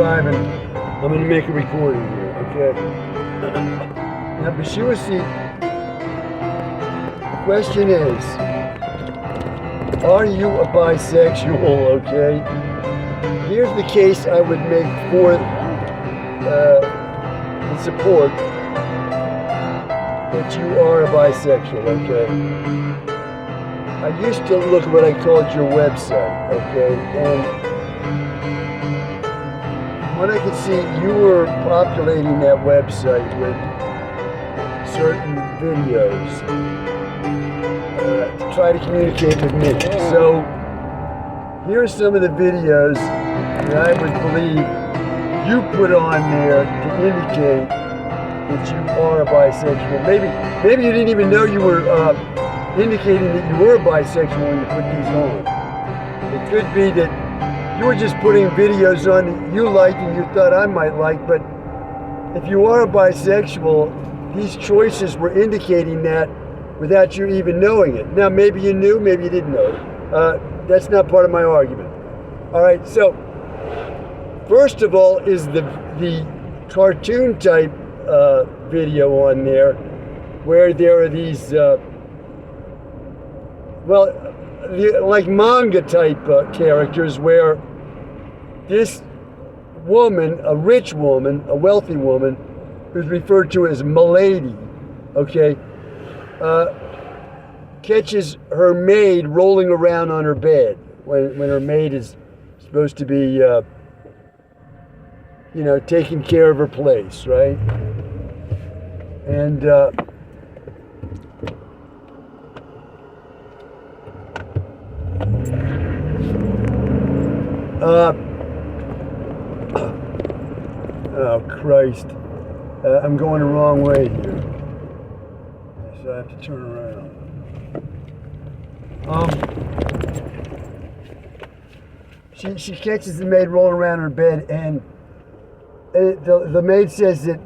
driving. I'm going to make a recording here, okay? Now, Bashuasi, the question is, are you a bisexual, okay? Here's the case I would make for in support that you are a bisexual, okay? I used to look at what I called your website, okay? And when I could see you were populating that website with certain videos to try to communicate with me. So here are some of the videos that I would believe you put on there to indicate that you are a bisexual. Maybe you didn't even know you were indicating that you were a bisexual when you put these on. It could be that you were just putting videos on that you liked and you thought I might like, but if you are a bisexual, these choices were indicating that without you even knowing it. Now, maybe you knew, maybe you didn't know. That's not part of my argument. All right, so first of all is the cartoon type video on there where there are these, like manga type characters where this woman, a rich woman, a wealthy woman, who's referred to as Milady, okay, catches her maid rolling around on her bed when her maid is supposed to be, taking care of her place, right? And oh Christ, I'm going the wrong way here, so I have to turn around. She catches the maid rolling around her bed, and the maid says that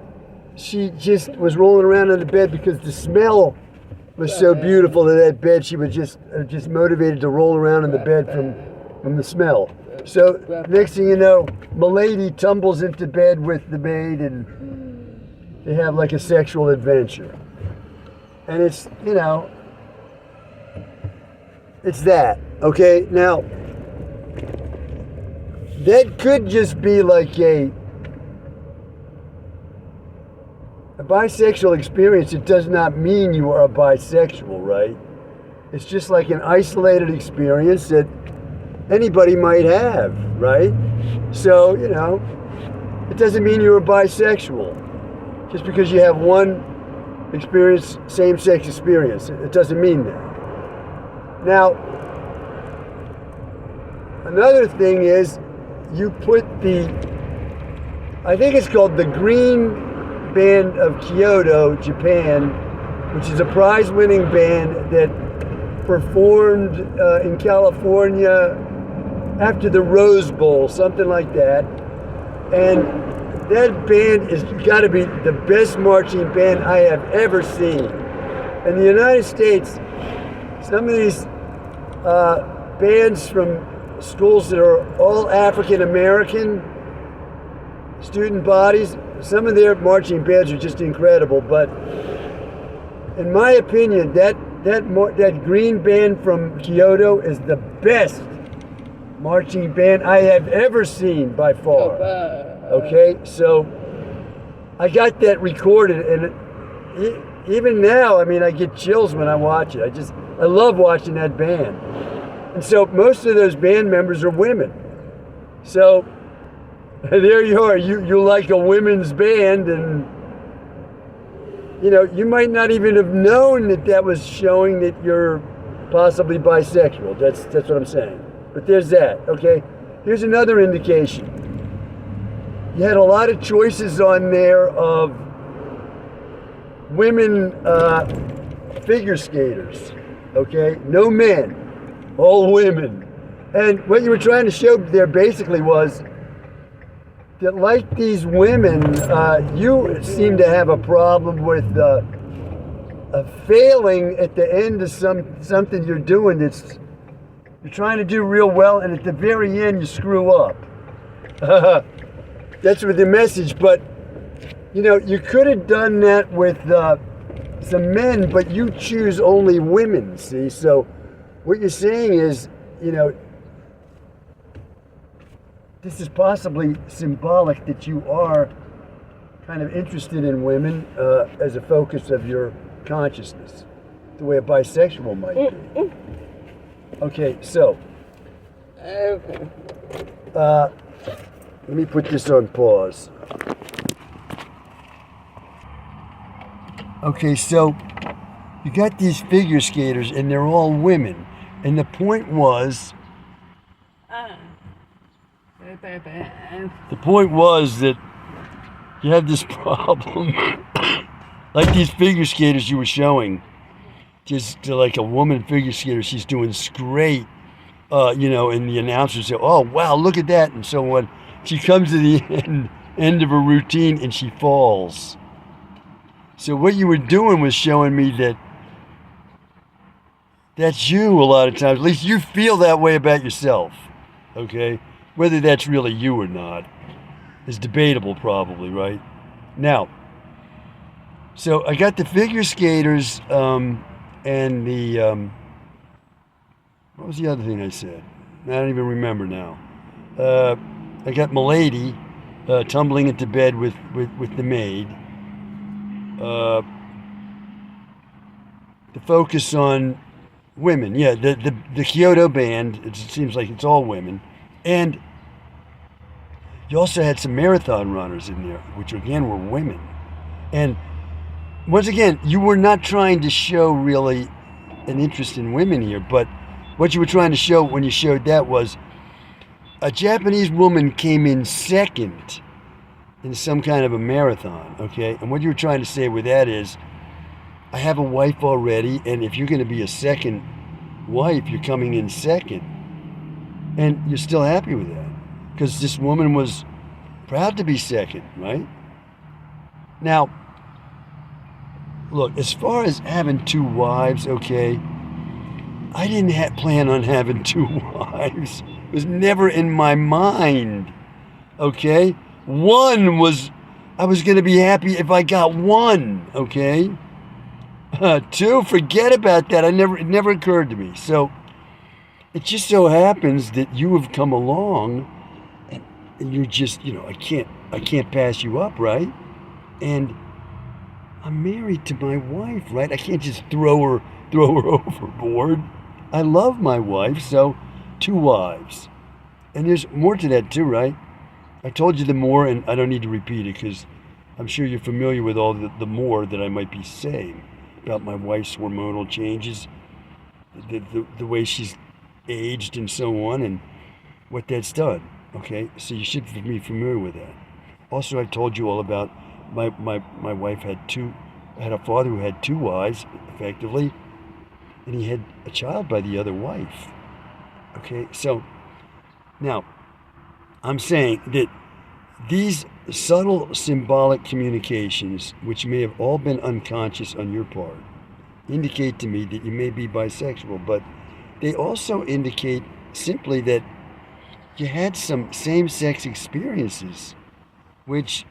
she just was rolling around on the bed because the smell was so beautiful of that bed. She was just motivated to roll around in the bed from the smell. So next thing you know, Milady tumbles into bed with the maid, and they have like a sexual adventure. And it's, it's that, okay? Now, that could just be like a bisexual experience. It does not mean you are a bisexual, right? It's just like an isolated experience that anybody might have, right? So, it doesn't mean you're a bisexual. Just because you have one experience, same-sex experience, it doesn't mean that. Now, another thing is, you put I think it's called the Green Band of Kyoto, Japan, which is a prize-winning band that performed in California after the Rose Bowl, something like that. And that band has got to be the best marching band I have ever seen. In the United States, some of these bands from schools that are all African American student bodies, some of their marching bands are just incredible. But in my opinion, that Green Band from Kyoto is the best marching band I have ever seen by far. Okay, so I got that recorded, and even now, I get chills when I watch it. I love watching that band. And so most of those band members are women. So there you are. You like a women's band, and you might not even have known that was showing that you're possibly bisexual. That's what I'm saying. But there's that. Okay. Here's another indication. You had a lot of choices on there of women figure skaters. Okay, no men, all women. And what you were trying to show there basically was that, like these women, you seem to have a problem with failing at the end of something you're doing that's you're trying to do real well, and at the very end you screw up. that's with the message. But you know, you could have done that with some men, but you choose only women. See, so what you're saying is, you know, this is possibly symbolic that you are kind of interested in women as a focus of your consciousness, the way a bisexual might be. Okay, so let me put this on pause. Okay, so you got these figure skaters and they're all women. And the point was, that you have this problem. Like these figure skaters you were showing, just like a woman figure skater, she's doing great, you know, and the announcers say, oh, wow, look at that, and so on. She comes to the end of her routine and she falls. So what you were doing was showing me that that's you a lot of times. At least you feel that way about yourself, okay? Whether that's really you or not is debatable probably, right? Now, so I got the figure skaters and the, what was the other thing I said? I don't even remember now. I got Milady tumbling into bed with the maid. The focus on women, yeah, the Kyoto band, it seems like it's all women. And you also had some marathon runners in there, which again were women. And once again, you were not trying to show really an interest in women here, but what you were trying to show when you showed that was a Japanese woman came in second in some kind of a marathon, okay? And what you were trying to say with that is, I have a wife already, and if you're going to be a second wife, you're coming in second. And you're still happy with that, because this woman was proud to be second, right? Now, look, as far as having two wives, okay, I didn't plan on having two wives. It was never in my mind, okay? One was, I was going to be happy if I got one, okay? Two, forget about that. It never occurred to me. So it just so happens that you have come along and you're just, you know, I can't pass you up, right? And I'm married to my wife, right? I can't just throw her overboard. I love my wife, so two wives. And there's more to that too, right? I told you the more, and I don't need to repeat it because I'm sure you're familiar with all the more that I might be saying about my wife's hormonal changes, the way she's aged and so on, and what that's done. Okay, so you should be familiar with that. Also, I've told you all about my wife had a father who had two wives, effectively, and he had a child by the other wife. Okay, so now I'm saying that these subtle symbolic communications, which may have all been unconscious on your part, indicate to me that you may be bisexual, but they also indicate simply that you had some same-sex experiences, which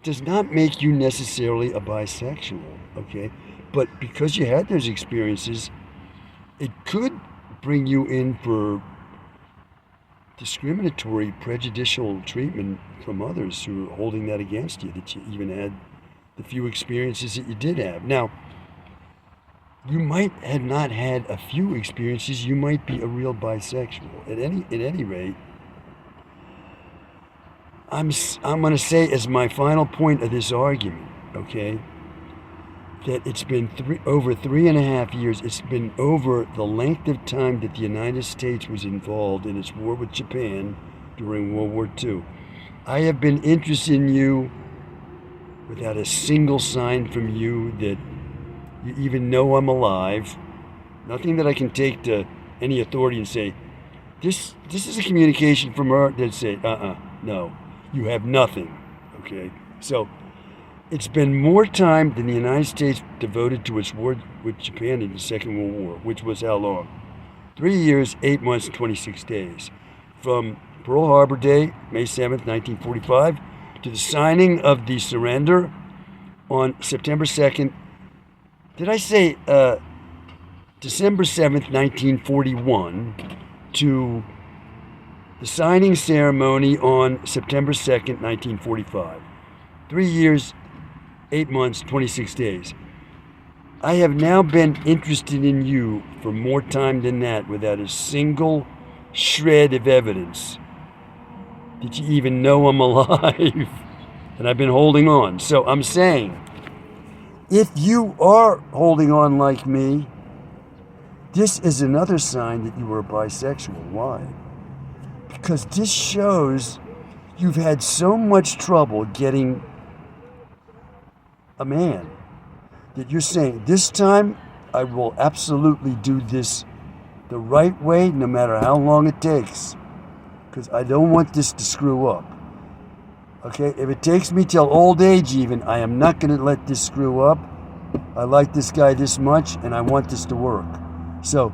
does not make you necessarily a bisexual, okay? But because you had those experiences, it could bring you in for discriminatory, prejudicial treatment from others who are holding that against you, that you even had the few experiences that you did have. Now, you might have not had a few experiences. You might be a real bisexual. At any rate, I'm going to say as my final point of this argument, okay, that it's been over 3.5 years. It's been over the length of time that the United States was involved in its war with Japan during World War II. I have been interested in you without a single sign from you that you even know I'm alive. Nothing that I can take to any authority and say, this is a communication from her that say, no, you have nothing, okay? So it's been more time than the United States devoted to its war with Japan in the Second World War, which was how long? 3 years, 8 months, and 26 days. From Pearl Harbor Day, May 7th, 1945, to the signing of the surrender on September 2nd. Did I say December 7th, 1941, to the signing ceremony on September 2nd, 1945. 3 years, 8 months, 26 days. I have now been interested in you for more time than that without a single shred of evidence that you even know I'm alive. And I've been holding on. So I'm saying, if you are holding on like me, this is another sign that you are bisexual. Why? Because this shows you've had so much trouble getting a man that you're saying, this time I will absolutely do this the right way, no matter how long it takes, because I don't want this to screw up. Okay, if it takes me till old age even, I am not going to let this screw up. I like this guy this much, and I want this to work. So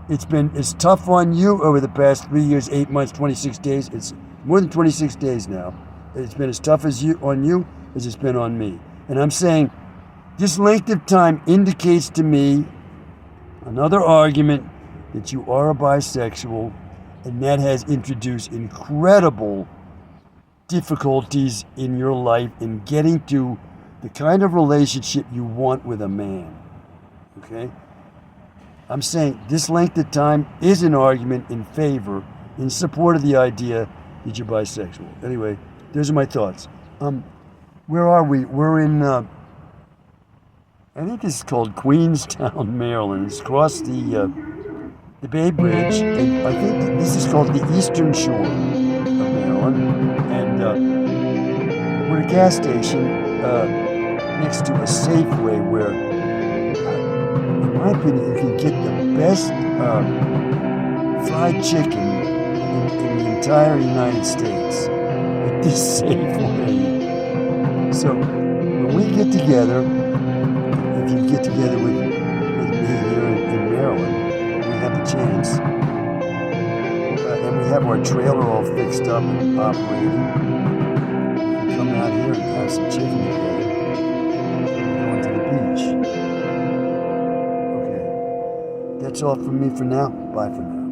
it's tough on you over the past 3 years, 8 months, 26 days. It's more than 26 days now. It's been as tough on you as it's been on me. And I'm saying this length of time indicates to me another argument that you are a bisexual, and that has introduced incredible difficulties in your life in getting to the kind of relationship you want with a man. Okay? I'm saying this length of time is an argument in favor, in support of the idea that you're bisexual. Anyway, those are my thoughts. Where are we? We're in, I think this is called Queenstown, Maryland. It's across the Bay Bridge. I think that this is called the Eastern Shore of Maryland. And we're at a gas station next to a Safeway where, in my opinion, you can get the best fried chicken in the entire United States at this Safeway. So when we get together, if you get together with me here in Maryland, we have a chance. And we have our trailer all fixed up and operating. We can come out here and have some chicken together. Going to the beach. Okay. That's all from me for now. Bye for now.